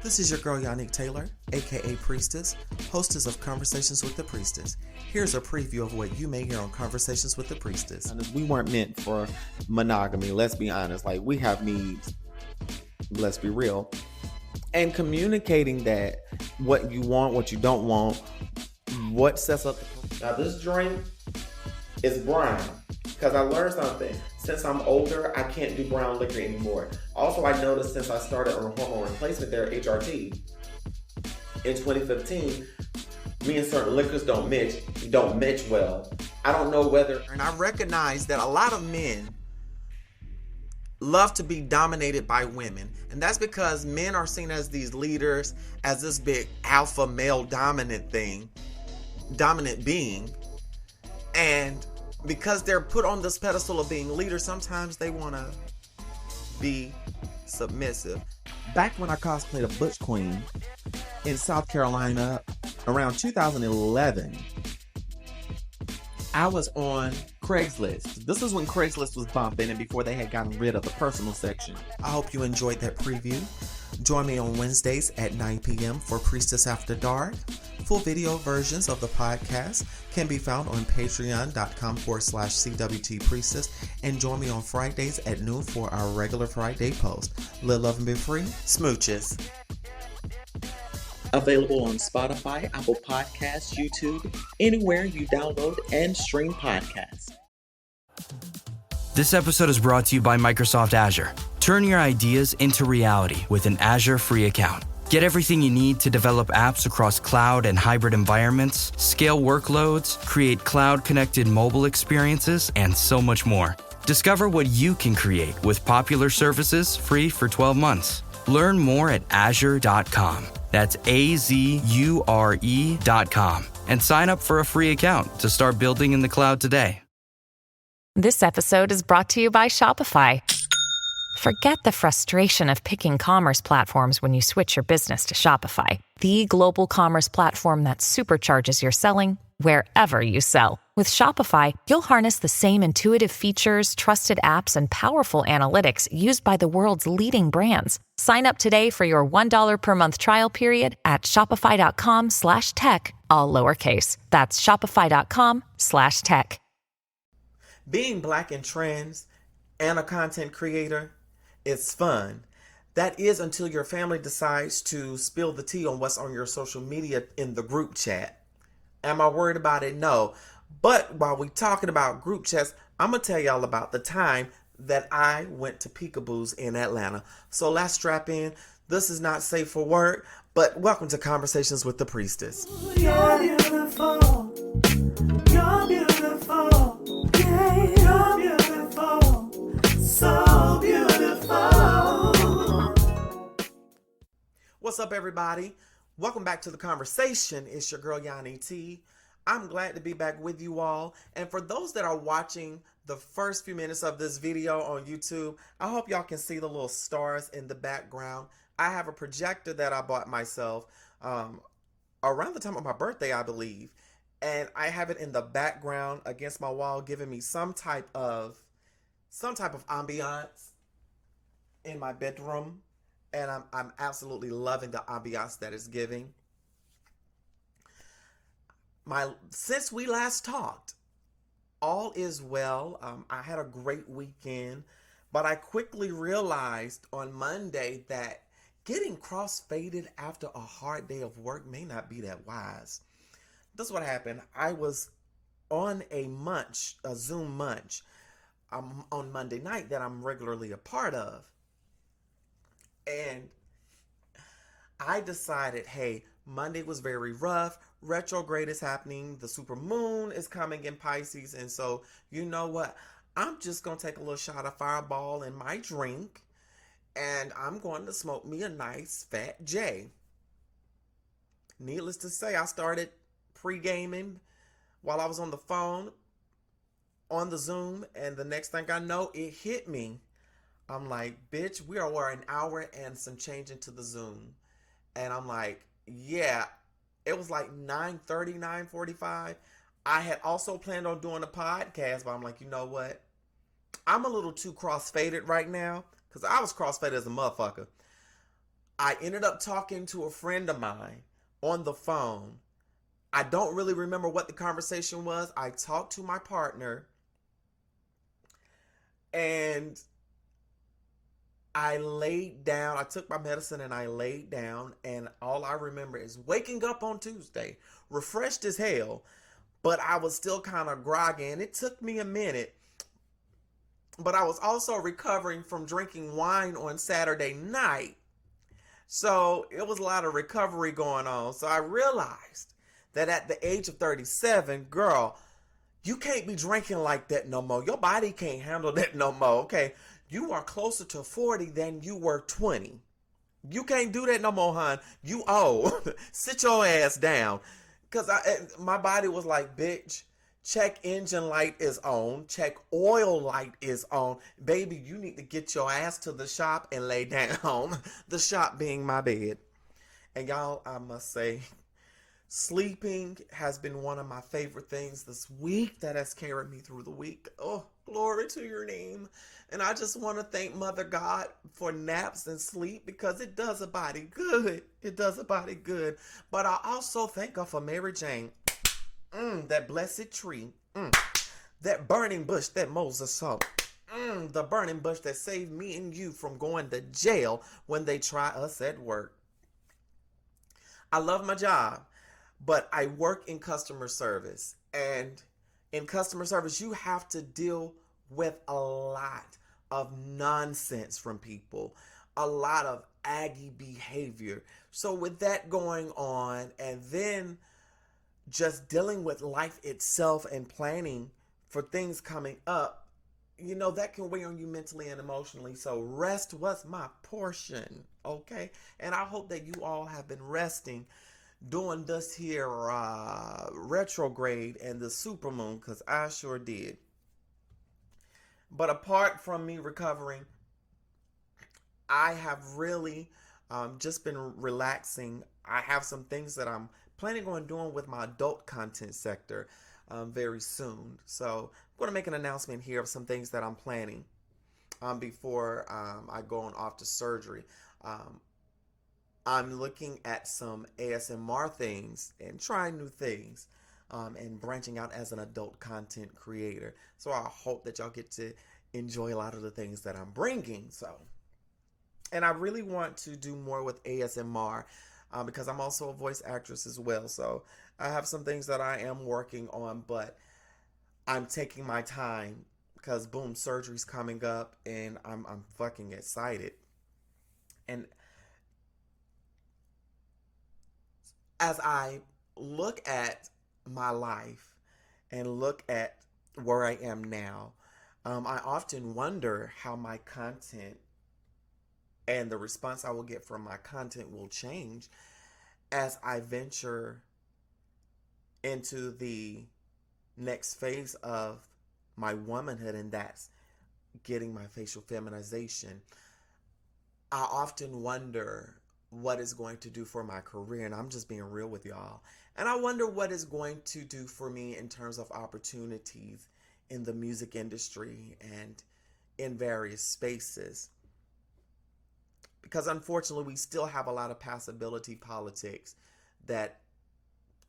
This is your girl Yannick Taylor, aka Priestess, hostess of Conversations with the Priestess. Here's a preview of what you may hear on Conversations with the Priestess. We weren't meant for monogamy, let's be honest. Like, we have needs, let's be real. And communicating that, what you want, what you don't want, what sets up. Now this drink is brown, because I learned something. Since I'm older, I can't do brown liquor anymore. Also, I noticed since I started on hormone replacement therapy, HRT, in 2015, me and certain liquors don't match well. I don't know whether... And I recognize that a lot of men love to be dominated by women. And that's because men are seen as these leaders, as this big alpha male dominant being. And because they're put on this pedestal of being leaders, sometimes they want to be submissive. Back when I cosplayed a Butch Queen in South Carolina around 2011, I was on Craigslist. This is when Craigslist was bumping and before they had gotten rid of the personal section. I hope you enjoyed that preview. Join me on Wednesdays at 9 p.m. for Priestess After Dark. Full video versions of the podcast can be found on patreon.com/CWT Priestess, and join me on Fridays at noon for our regular Friday post. Live, love, and be free. Smooches. Available on Spotify, Apple Podcasts, YouTube, anywhere you download and stream podcasts. This episode is brought to you by Microsoft Azure. Turn your ideas into reality with an Azure free account. Get everything you need to develop apps across cloud and hybrid environments, scale workloads, create cloud-connected mobile experiences, and so much more. Discover what you can create with popular services free for 12 months. Learn more at azure.com. That's AZURE.com. And sign up for a free account to start building in the cloud today. This episode is brought to you by Shopify. Forget the frustration of picking commerce platforms when you switch your business to Shopify, the global commerce platform that supercharges your selling wherever you sell. With Shopify, you'll harness the same intuitive features, trusted apps, and powerful analytics used by the world's leading brands. Sign up today for your $1 per month trial period at shopify.com/tech, all lowercase. That's shopify.com/tech. Being black and trans and a content creator, it's fun. That is until your family decides to spill the tea on what's on your social media in the group chat. Am I worried about it? No. But while we're talking about group chats, I'm going to tell y'all about the time that I went to Peekaboo's in Atlanta. So let's strap in. This is not safe for work, but welcome to Conversations with the Priestess. You're beautiful. You're beautiful. Yeah, you're beautiful. So beautiful. What's up, everybody? Welcome back to the conversation. It's your girl Yanni T. I'm glad to be back with you all. And for those that are watching the first few minutes of this video on YouTube, I hope y'all can see the little stars in the background. I have a projector that I bought myself around the time of my birthday, I believe. And I have it in the background against my wall, giving me some type of ambiance in my bedroom. And I'm absolutely loving the ambiance that it's giving. Since we last talked, all is well. I had a great weekend, but I quickly realized on Monday that getting cross-faded after a hard day of work may not be that wise. This is what happened. I was on a Zoom munch on Monday night that I'm regularly a part of. And I decided, hey, Monday was very rough. Retrograde is happening. The super moon is coming in Pisces. And so, you know what? I'm just going to take a little shot of Fireball in my drink. And I'm going to smoke me a nice fat J. Needless to say, I started pre-gaming while I was on the phone on the Zoom. And the next thing I know, it hit me. I'm like, bitch, we are an hour and some change into the Zoom. And I'm like, yeah, it was like 9:30, 9:45. I had also planned on doing a podcast, but I'm like, you know what? I'm a little too cross-faded right now because I was cross-faded as a motherfucker. I ended up talking to a friend of mine on the phone. I don't really remember what the conversation was. I talked to my partner and I laid down. I took my medicine and I laid down. And all I remember is waking up on Tuesday, refreshed as hell, but I was still kind of groggy. And it took me a minute. But I was also recovering from drinking wine on Saturday night. So it was a lot of recovery going on. So I realized that at the age of 37, girl, you can't be drinking like that no more. Your body can't handle that no more, okay? You are closer to 40 than you were 20. You can't do that no more, hon. You old. Sit your ass down. Because my body was like, bitch, check engine light is on. Check oil light is on. Baby, you need to get your ass to the shop and lay down. The shop being my bed. And y'all, I must say, sleeping has been one of my favorite things this week that has carried me through the week. Oh, glory to your name. And I just want to thank Mother God for naps and sleep because it does a body good. It does a body good. But I also thank her for Mary Jane. That blessed tree. That burning bush that Moses saw. The burning bush that saved me and you from going to jail when they try us at work. I love my job. But I work in customer service, and in customer service, you have to deal with a lot of nonsense from people, a lot of aggy behavior. So with that going on, and then just dealing with life itself and planning for things coming up, you know, that can weigh on you mentally and emotionally. So rest was my portion, okay? And I hope that you all have been resting doing this here retrograde and the supermoon, because I sure did. But apart from me recovering, I have really just been relaxing. I have some things that I'm planning on doing with my adult content sector very soon. So I'm going to make an announcement here of some things that I'm planning before I go on off to surgery. I'm looking at some ASMR things and trying new things and branching out as an adult content creator. So I hope that y'all get to enjoy a lot of the things that I'm bringing. And I really want to do more with ASMR because I'm also a voice actress as well. So I have some things that I am working on, but I'm taking my time because boom, surgery's coming up and I'm fucking excited. And as I look at my life and look at where I am now, I often wonder how my content and the response I will get from my content will change as I venture into the next phase of my womanhood, and that's getting my facial feminization. I often wonder what it's going to do for my career, and I'm just being real with y'all. And I wonder what it's going to do for me in terms of opportunities in the music industry and in various spaces. Because unfortunately, we still have a lot of passability politics that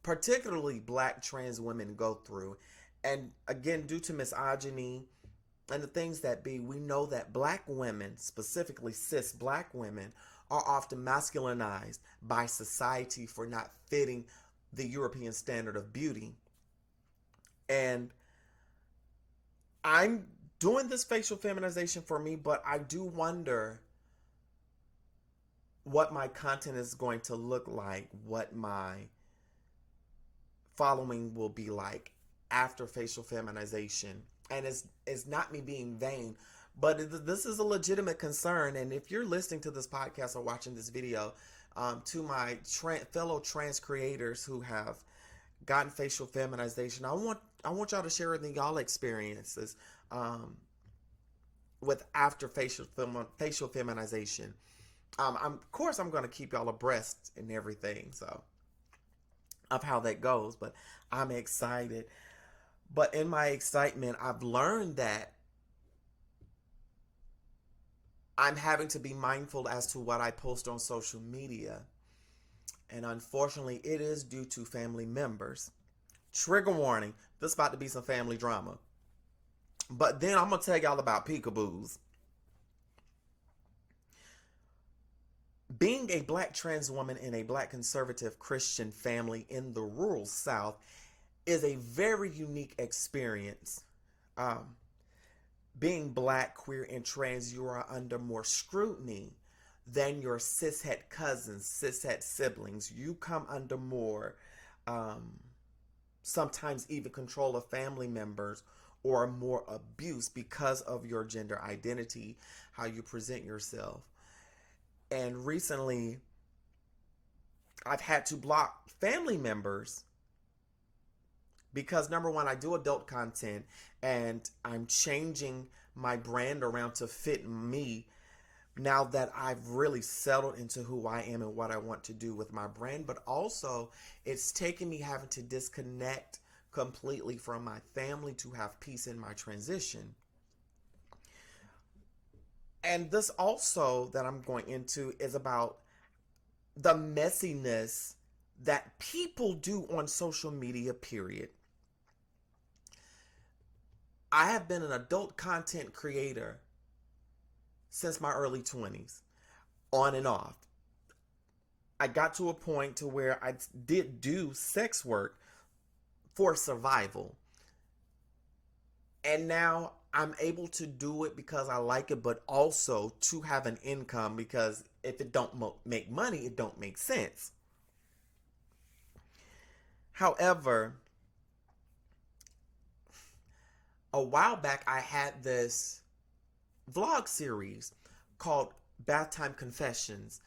particularly Black trans women go through. And again, due to misogyny and the things that be, we know that Black women, specifically cis Black women, are often masculinized by society for not fitting the European standard of beauty. And I'm doing this facial feminization for me, but I do wonder what my content is going to look like, what my following will be like after facial feminization. And it's not me being vain, but this is a legitimate concern. And if you're listening to this podcast or watching this video, to my fellow trans creators who have gotten facial feminization, I want y'all to share with me y'all experiences with after facial feminization. Of course, I'm going to keep y'all abreast and everything, so of how that goes. But I'm excited. But in my excitement, I've learned that I'm having to be mindful as to what I post on social media. And unfortunately, it is due to family members. Trigger warning, this is about to be some family drama. But then I'm going to tell y'all about peekaboos. Being a black trans woman in a black conservative Christian family in the rural South is a very unique experience. Being black, queer, and trans, you are under more scrutiny than your cishet cousins, cishet siblings. You come under more, sometimes even control of family members, or more abuse because of your gender identity, how you present yourself. And recently, I've had to block family members because, number one, I do adult content and I'm changing my brand around to fit me now that I've really settled into who I am and what I want to do with my brand. But also, it's taken me having to disconnect completely from my family to have peace in my transition. And this also that I'm going into is about the messiness that people do on social media, period. I have been an adult content creator since my early 20s, on and off. I got to a point to where I did do sex work for survival. And now I'm able to do it because I like it, but also to have an income, because if it don't make money, it don't make sense. However, a while back, I had this vlog series called Bath Time Confessions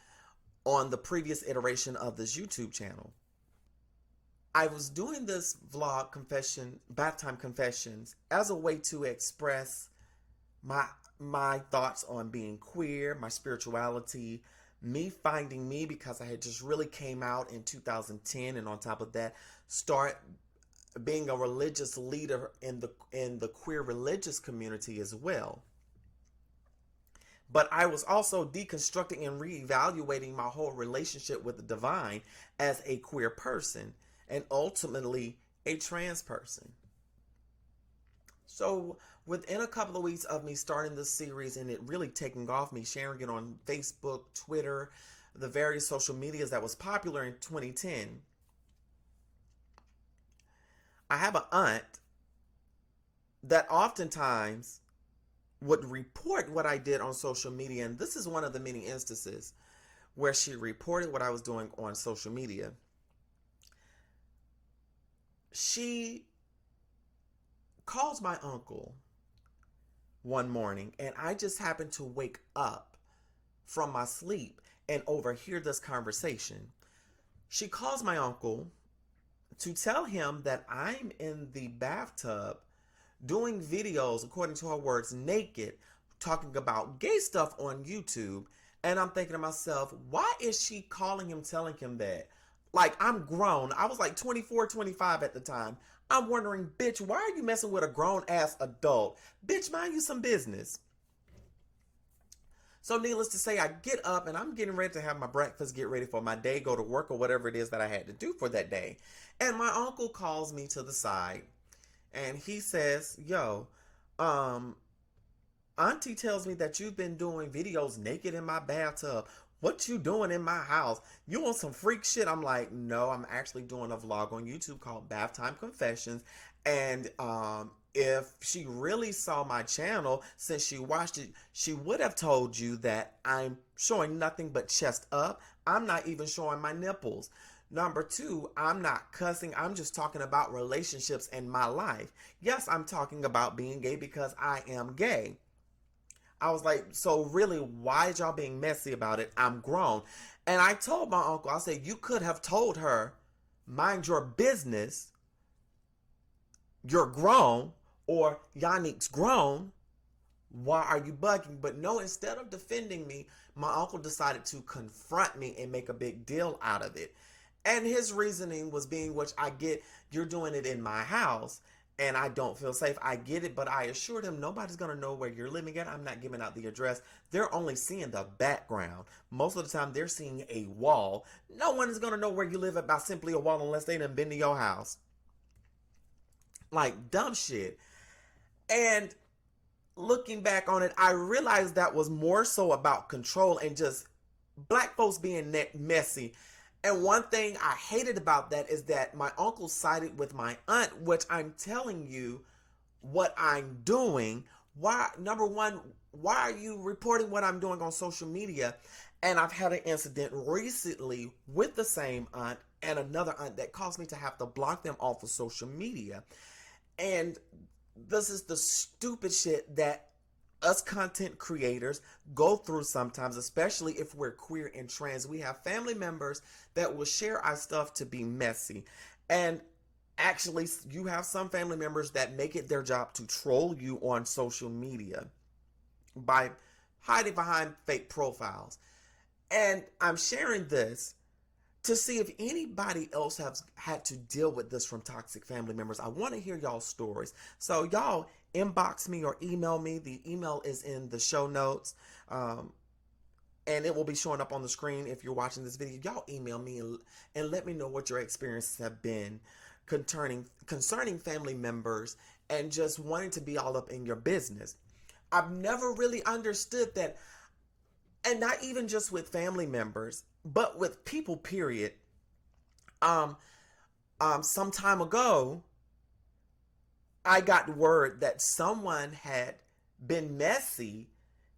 on the previous iteration of this YouTube channel. I was doing this vlog Bath Time Confessions, as a way to express my thoughts on being queer, my spirituality, me finding me, because I had just really came out in 2010, and on top of that, start being a religious leader in the queer religious community as well. But I was also deconstructing and reevaluating my whole relationship with the divine as a queer person, and ultimately a trans person. So within a couple of weeks of me starting this series and it really taking off, me sharing it on Facebook, Twitter, the various social medias that was popular in 2010, I have an aunt that oftentimes would report what I did on social media. And this is one of the many instances where she reported what I was doing on social media. She calls my uncle one morning, and I just happened to wake up from my sleep and overhear this conversation. She calls my uncle to tell him that I'm in the bathtub doing videos, according to her words, naked, talking about gay stuff on YouTube. And I'm thinking to myself, why is she calling him, telling him that? Like, I'm grown. I was like 24, 25 at the time. I'm wondering, bitch, why are you messing with a grown-ass adult? Bitch, mind you some business. So needless to say, I get up and I'm getting ready to have my breakfast, get ready for my day, go to work or whatever it is that I had to do for that day. And my uncle calls me to the side and he says, yo, Auntie tells me that you've been doing videos naked in my bathtub. What you doing in my house? You on some freak shit? I'm like, no, I'm actually doing a vlog on YouTube called Bath Time Confessions. And if she really saw my channel, since she watched it, she would have told you that I'm showing nothing but chest up. I'm not even showing my nipples. Number two, I'm not cussing. I'm just talking about relationships in my life. Yes, I'm talking about being gay because I am gay. I was like, so really, why is y'all being messy about it? I'm grown. And I told my uncle, I said, you could have told her, mind your business. You're grown, or Yannick's grown. Why are you bugging? But no, instead of defending me, my uncle decided to confront me and make a big deal out of it. And his reasoning was being, which I get, you're doing it in my house. and I don't feel safe. I get it, but I assured him nobody's going to know where you're living at. I'm not giving out the address. They're only seeing the background. Most of the time, they're seeing a wall. No one is going to know where you live at by simply a wall unless they done been to your house. Like, dumb shit. And looking back on it, I realized that was more so about control and just black folks being messy. And one thing I hated about that is that my uncle sided with my aunt, which I'm telling you what I'm doing. Why, number one, why are you reporting what I'm doing on social media? And I've had an incident recently with the same aunt and another aunt that caused me to have to block them off of social media. And this is the stupid shit that us content creators go through sometimes, especially if we're queer and trans. We have family members that will share our stuff to be messy. And actually, you have some family members that make it their job to troll you on social media by hiding behind fake profiles. And I'm sharing this to see if anybody else has had to deal with this from toxic family members. I want to hear y'all's stories. So y'all inbox me or email me. The email is in the show notes. And it will be showing up on the screen if you're watching this video. Y'all email me and let me know what your experiences have been concerning family members and just wanting to be all up in your business. I've never really understood that, and not even just with family members, but with people, period. Some time ago, I got word that someone had been messy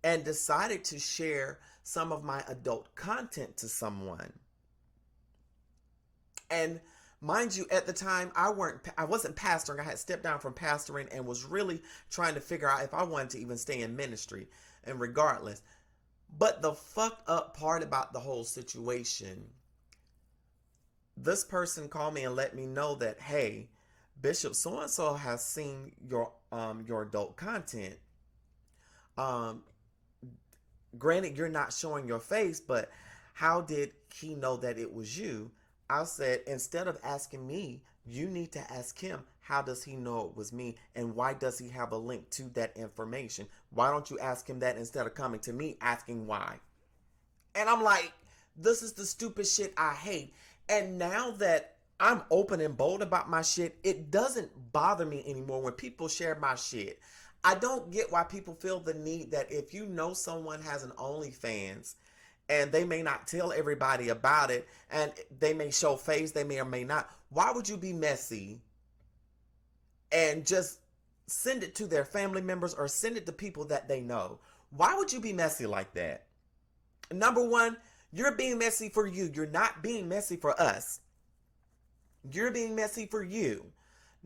and decided to share some of my adult content to someone. And mind you, at the time, I wasn't pastoring. I had stepped down from pastoring and was really trying to figure out if I wanted to even stay in ministry. And regardless, but the fucked up part about the whole situation, this person called me and let me know that, hey, Bishop so-and-so has seen your adult content. Granted, you're not showing your face, but how did he know that it was you? I said, instead of asking me, you need to ask him, how does he know it was me? And why does he have a link to that information? Why don't you ask him that instead of coming to me asking why? And I'm like, this is the stupid shit I hate. And now that I'm open and bold about my shit, it doesn't bother me anymore when people share my shit. I don't get why people feel the need that if you know someone has an OnlyFans and they may not tell everybody about it and they may show face, they may or may not. Why would you be messy and just send it to their family members or send it to people that they know? Why would you be messy like that? Number one, you're being messy for you. You're not being messy for us. You're being messy for you.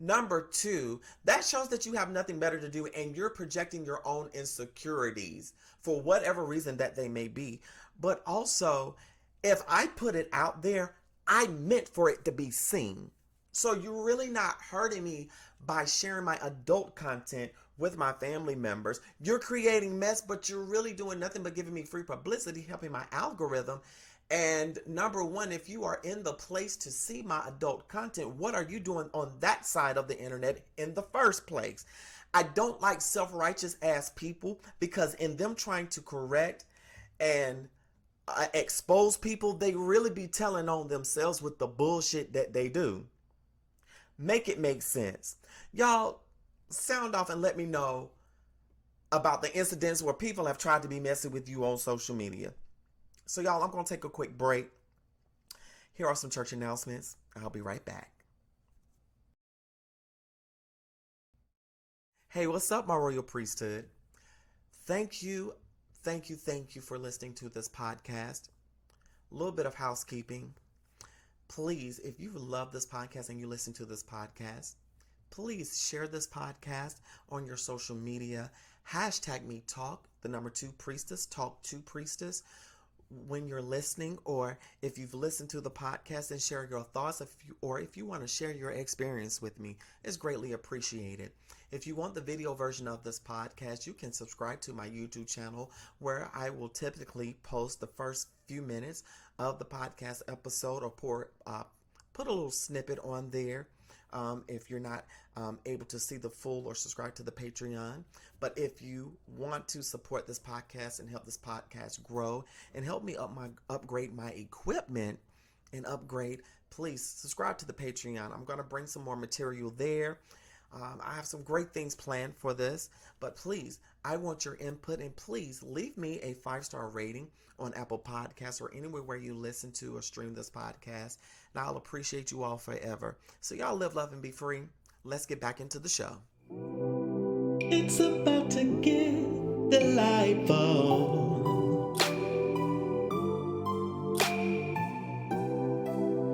Number two, that shows that you have nothing better to do and you're projecting your own insecurities for whatever reason that they may be. But also, if I put it out there, I meant for it to be seen. So you're really not hurting me by sharing my adult content with my family members. You're creating mess, but you're really doing nothing but giving me free publicity, helping my algorithm. And number one, if you are in the place to see my adult content, what are you doing on that side of the internet in the first place? I don't like self-righteous ass people because in them trying to correct and expose people, they really be telling on themselves with the bullshit that they do. Make it make sense. Y'all sound off and let me know about the incidents where people have tried to be messy with you on social media. So y'all, I'm going to take a quick break. Here are some church announcements. I'll be right back. Hey, what's up, my royal priesthood? Thank you for listening to this podcast. A little bit of housekeeping. Please, if you love this podcast and you listen to this podcast, please share this podcast on your social media. Hashtag me talk, the number 2 priestess, talk to priestess. When you're listening, or if you've listened to the podcast and share your thoughts, if you want to share your experience with me, it's greatly appreciated. If you want the video version of this podcast, you can subscribe to my YouTube channel where I will typically post the first few minutes of the podcast episode or put a little snippet on there if you're not able to see the full or subscribe to the Patreon. But if you want to support this podcast and help this podcast grow and help me upgrade my equipment and upgrade, please subscribe to the Patreon. I'm going to bring some more material there. I have some great things planned for this, but please, I want your input, and please leave me a 5-star rating on Apple Podcasts or anywhere where you listen to or stream this podcast, and I'll appreciate you all forever. So y'all live, love, and be free. Let's get back into the show. It's about to get delightful.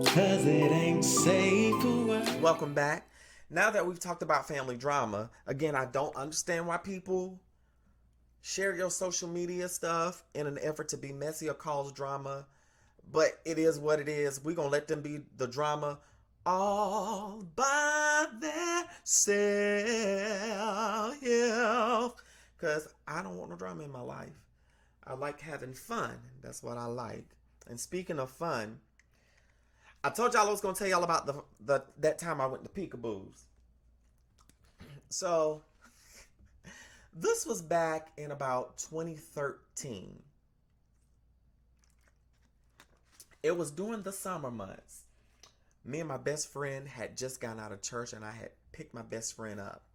'Cause it ain't safe for work. Welcome back. Now that we've talked about family drama, again, I don't understand why people share your social media stuff in an effort to be messy or cause drama, but it is what it is. We're going to let them be the drama all by themselves, because I don't want no drama in my life. I like having fun. That's what I like. And speaking of fun, I told y'all I was going to tell y'all about that time I went to Peekaboo's. So, this was back in about 2013. It was during the summer months. Me and my best friend had just gotten out of church, and I had picked my best friend up.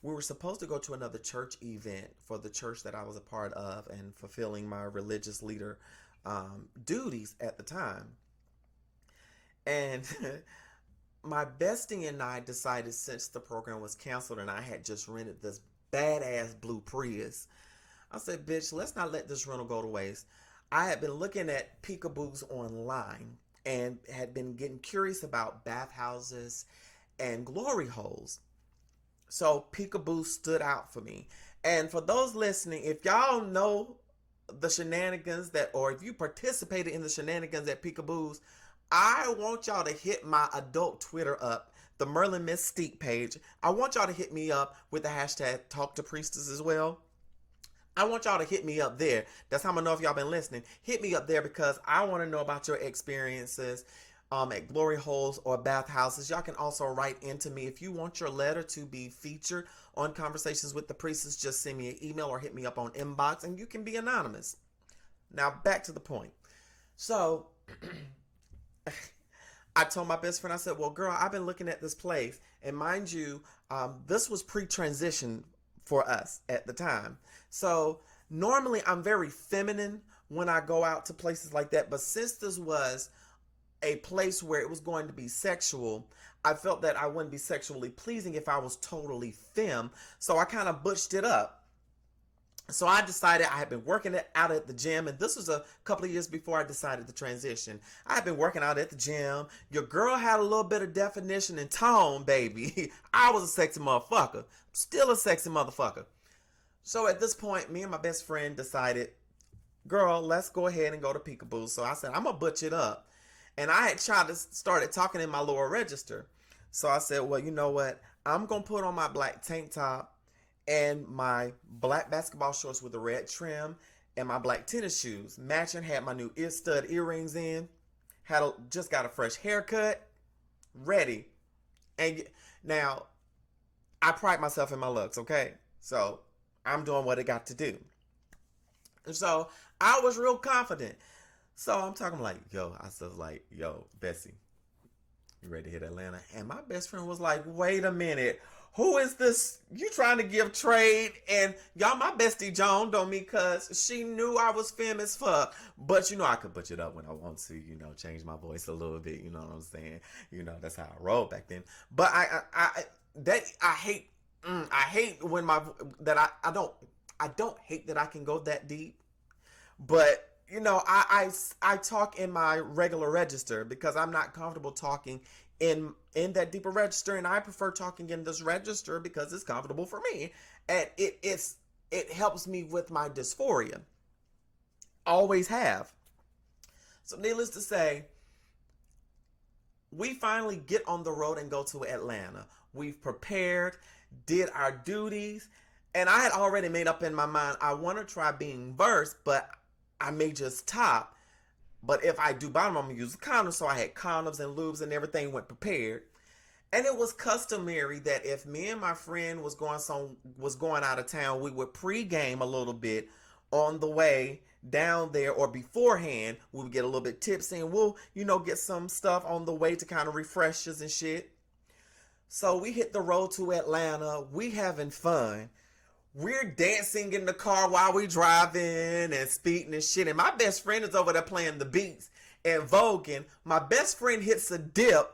We were supposed to go to another church event for the church that I was a part of and fulfilling my religious leader duties at the time. And my bestie and I decided, since the program was canceled and I had just rented this badass blue Prius, I said, bitch, let's not let this rental go to waste. I had been looking at Peekaboos online and had been getting curious about bathhouses and glory holes. So Peekaboo stood out for me. And for those listening, if y'all know the shenanigans or if you participated in the shenanigans at Peekaboo's, I want y'all to hit my adult Twitter up, the Merlin Mystique page. I want y'all to hit me up with the hashtag Talk to Priestess as well. I want y'all to hit me up there. That's how I'm gonna know if y'all been listening. Hit me up there because I want to know about your experiences at glory holes or bathhouses. Y'all can also write into me. If you want your letter to be featured on Conversations with the Priestess, just send me an email or hit me up on inbox, and you can be anonymous. Now back to the point. So I told my best friend, I said, well, girl, I've been looking at this place. And mind you, this was pre-transition for us at the time. So normally I'm very feminine when I go out to places like that. But since this was a place where it was going to be sexual, I felt that I wouldn't be sexually pleasing if I was totally femme. So I kind of butched it up. So I decided, I had been working out at the gym, and this was a couple of years before I decided to transition. I had been working out at the gym. Your girl had a little bit of definition and tone, baby. I was a sexy motherfucker. Still a sexy motherfucker. So at this point, me and my best friend decided, girl, let's go ahead and go to Peekaboo. So I said, I'm going to butch it up. And I had started talking in my lower register. So I said, well, you know what? I'm going to put on my black tank top and my black basketball shorts with the red trim and my black tennis shoes. Matching, had my new stud earrings in. Just got a fresh haircut. Ready. And now, I pride myself in my looks, okay? So, I'm doing what I got to do. And so, I was real confident. So, I'm talking like, I was like, Bessie, you ready to hit Atlanta? And my best friend was like, wait a minute. Who is this? You trying to give trade? And y'all, my bestie Joan on me because she knew I was femme as fuck. But I could butch it up when I want to, change my voice a little bit. You know what I'm saying? That's how I rolled back then. But I hate when I don't hate that I can go that deep. But I talk in my regular register because I'm not comfortable talking in that deeper register, and I prefer talking in this register because it's comfortable for me, and it helps me with my dysphoria. Always have. So needless to say, we finally get on the road and go to Atlanta. We've prepared, did our duties, and I had already made up in my mind I want to try being verse, but I may just top. But if I do bottom, I'm going to use a condom. So I had condoms and lubes and everything, went prepared. And it was customary that if me and my friend was going out of town, we would pregame a little bit on the way down there, or beforehand we would get a little bit tipsy, and we'll, get some stuff on the way to kind of refresh us and shit. So we hit the road to Atlanta. We having fun. We're dancing in the car while we driving and speeding and shit. And my best friend is over there playing the beats and voguing. My best friend hits a dip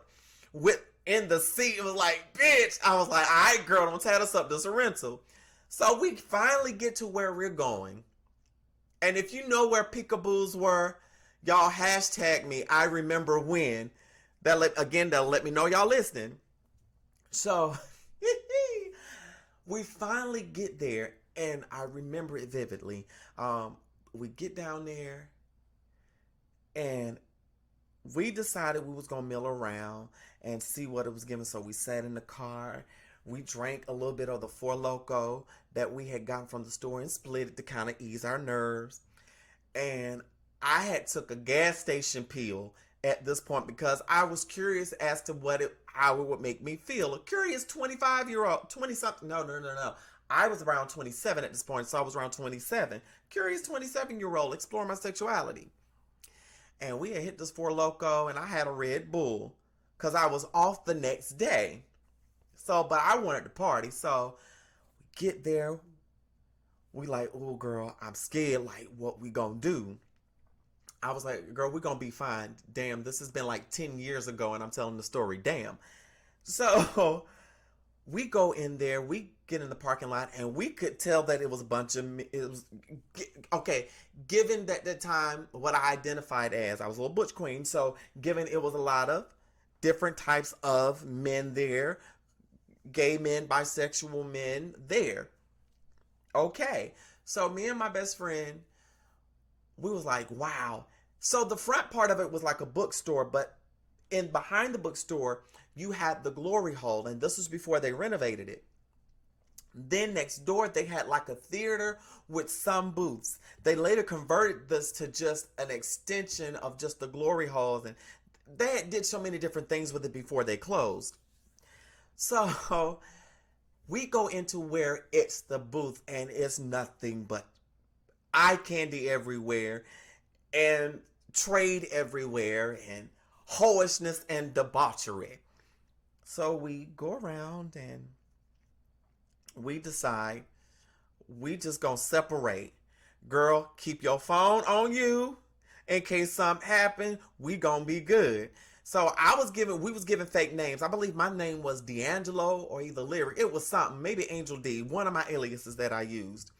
in the seat. It was like, bitch. I was like, all right, girl, don't tie us up. This is a rental. So we finally get to where we're going. And if you know where Peekaboos were, y'all hashtag me. I remember when. That'll let me know y'all listening. So we finally get there, and I remember it vividly. We get down there, and we decided we was gonna mill around and see what it was giving. So we sat in the car. We drank a little bit of the Four Loko that we had gotten from the store and split it to kind of ease our nerves. And I had took a gas station pill at this point because I was curious as to how it would make me feel. A curious 25-year-old, 20-something, no. I was around 27 at this point, so I was around 27. Curious 27-year-old, exploring my sexuality. And we had hit this Four Loko, and I had a Red Bull because I was off the next day. So, but I wanted to party. So we get there. We like, oh, girl, I'm scared. Like, what we gonna do? I was like, girl, we're gonna be fine. Damn, this has been like 10 years ago, and I'm telling the story. Damn. So we go in there. We get in the parking lot, and we could tell that it was a bunch of, okay, given that the time, what I identified as, I was a little butch queen. So given it was a lot of different types of men there, gay men, bisexual men there. Okay. So me and my best friend, we was like, wow. So the front part of it was like a bookstore, but behind the bookstore, you had the glory hole, and this was before they renovated it. Then next door, they had like a theater with some booths. They later converted this to just an extension of just the glory halls, and they did so many different things with it before they closed. So we go into where it's the booth, and it's nothing but eye candy everywhere and trade everywhere and hoishness and debauchery. So we go around and we decide we just gonna separate. Girl, keep your phone on you in case something happen. We gonna be good. So we was given fake names. I believe my name was D'Angelo or either Lyric. It was something, maybe Angel D, one of my aliases that I used.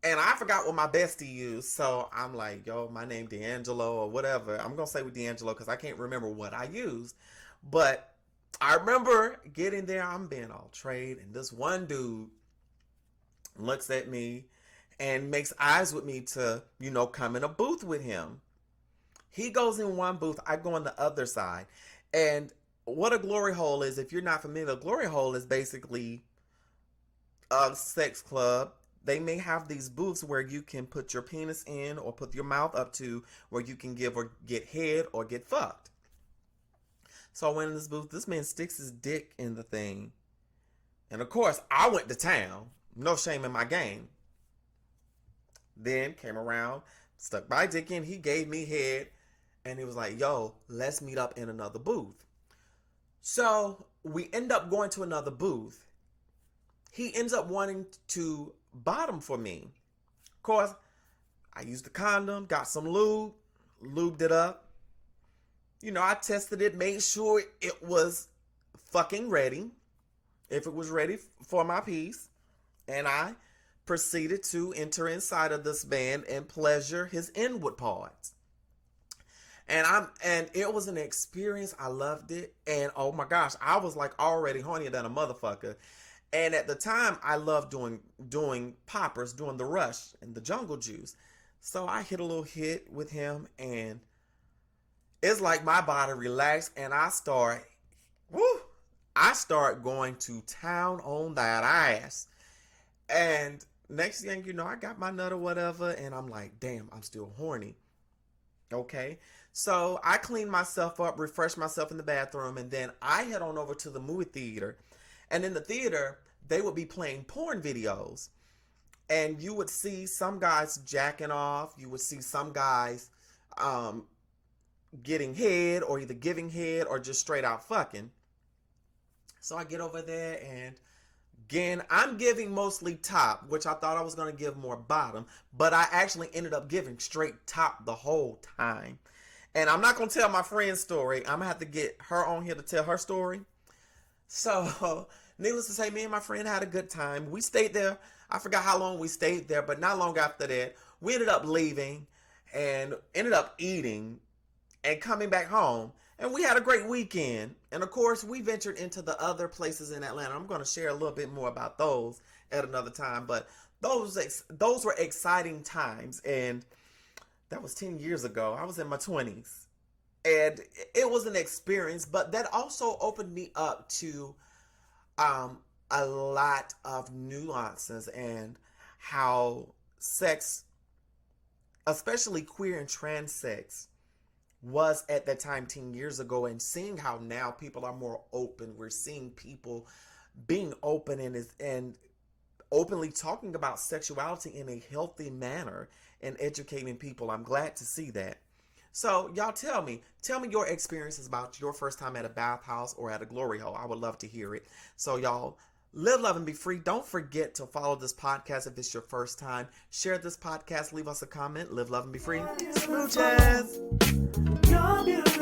And I forgot what my bestie used. So I'm like, yo, my name D'Angelo or whatever. I'm going to say with D'Angelo because I can't remember what I used. But I remember getting there. I'm being all trade. And this one dude looks at me and makes eyes with me to, come in a booth with him. He goes in one booth. I go on the other side. And what a glory hole is, if you're not familiar, a glory hole is basically a sex club. They may have these booths where you can put your penis in or put your mouth up to where you can give or get head or get fucked. So I went in this booth. This man sticks his dick in the thing. And of course, I went to town. No shame in my game. Then came around, stuck my dick in. He gave me head. And he was like, yo, let's meet up in another booth. So we end up going to another booth. He ends up wanting to bottom for me. Of course, I used the condom, got some lube, lubed it up. I tested it, made sure it was fucking ready. If it was ready for my piece. And I proceeded to enter inside of this man and pleasure his inward parts. And it was an experience. I loved it. And oh my gosh, I was like already hornier than a motherfucker. And at the time, I loved doing poppers, doing the rush and the jungle juice. So I hit a little hit with him, and it's like my body relaxed, and I start going to town on that ass. And next thing you know, I got my nut or whatever, and I'm like, damn, I'm still horny. Okay, so I cleaned myself up, refreshed myself in the bathroom, and then I head on over to the movie theater. And in the theater, they would be playing porn videos. And you would see some guys jacking off. You would see some guys getting head, or either giving head or just straight out fucking. So I get over there, and again, I'm giving mostly top, which I thought I was going to give more bottom, but I actually ended up giving straight top the whole time. And I'm not going to tell my friend's story. I'm going to have to get her on here to tell her story. So, needless to say, me and my friend had a good time. We stayed there. I forgot how long we stayed there, but not long after that, we ended up leaving and ended up eating and coming back home. And we had a great weekend. And of course, we ventured into the other places in Atlanta. I'm going to share a little bit more about those at another time. But those were exciting times. And that was 10 years ago. I was in my 20s. And it was an experience. But that also opened me up to a lot of nuances and how sex, especially queer and trans sex, was at that time 10 years ago, and seeing how now people are more open. We're seeing people being open and openly talking about sexuality in a healthy manner and educating people. I'm glad to see that. So y'all tell me your experiences about your first time at a bathhouse or at a glory hole. I would love to hear it. So y'all, live, love, and be free. Don't forget to follow this podcast if it's your first time. Share this podcast. Leave us a comment. Live, love, and be free. Smooches. You're beautiful.